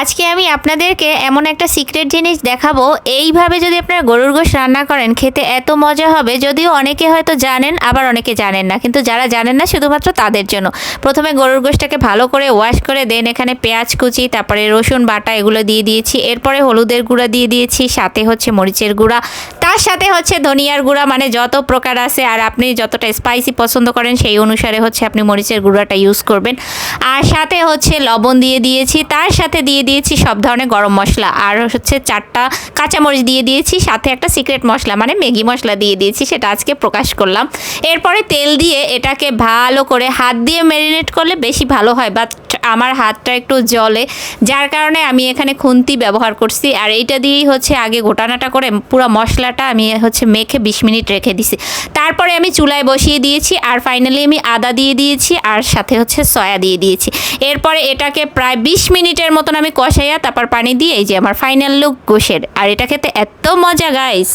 আজকে আমি আপনাদেরকে এমন একটা সিক্রেট জিনিস দেখাবো। এইভাবে যদি আপনারা গরুর গোশত রান্না করেন খেতে এত মজা হবে। যদিও অনেকে হয়তো জানেন, আবার অনেকে জানেন না, কিন্তু যারা জানেন না শুধুমাত্র তাদের জন্য। প্রথমে গরুর গোশতটাকে ভালো করে ওয়াশ করে দেন, এখানে পেঁয়াজ কুচি, তারপরে রসুন বাটা এগুলো দিয়ে দিয়েছি। এরপরে হলুদের গুঁড়া দিয়ে দিয়েছি, সাথে হচ্ছে মরিচের গুঁড়া, তার সাথে হচ্ছে ধনিয়ার গুঁড়া, মানে যত প্রকার আছে আর আপনি যতটা স্পাইসি পছন্দ করেন সেই অনুসারে হচ্ছে আপনি মরিচের গুঁড়াটা ইউজ করবেন। আর সাথে হচ্ছে লবণ দিয়ে দিয়েছি, তার সাথে দিয়ে দিয়েছি সব ধরনের গরম মশলা, আর হচ্ছে 4টা কাঁচামরিচ দিয়ে দিয়েছি, সাথে একটা সিক্রেট মশলা মানে ম্যাগি মশলা দিয়ে দিয়েছি, সেটা আজকে প্রকাশ করলাম। এরপরে তেল দিয়ে এটাকে ভালো করে হাত দিয়ে ম্যারিনেট করলে বেশি ভালো হয়, বাট আমার হাতটা একটু জ্বলে, যার কারণে আমি এখানে খুন্তি ব্যবহার করছি। আর এইটা দিয়েই হচ্ছে আগে ঘোটানাটা করে পুরো মশলাটা আমি হচ্ছে মেখে 20 মিনিট রেখে দিছি। তারপরে আমি চুলায় বসিয়ে দিয়েছি, আর ফাইনালি আমি আদা দিয়ে দিয়েছি, আর সাথে হচ্ছে সয়া দিয়ে দিয়েছি। এরপরে এটাকে প্রায় 20 মিনিটের মতন আমি কষাইয়া তারপর পানি দিয়ে এই যে আমার ফাইনাল লুক গোশের। আর এটা খেতে এত মজা গাইস।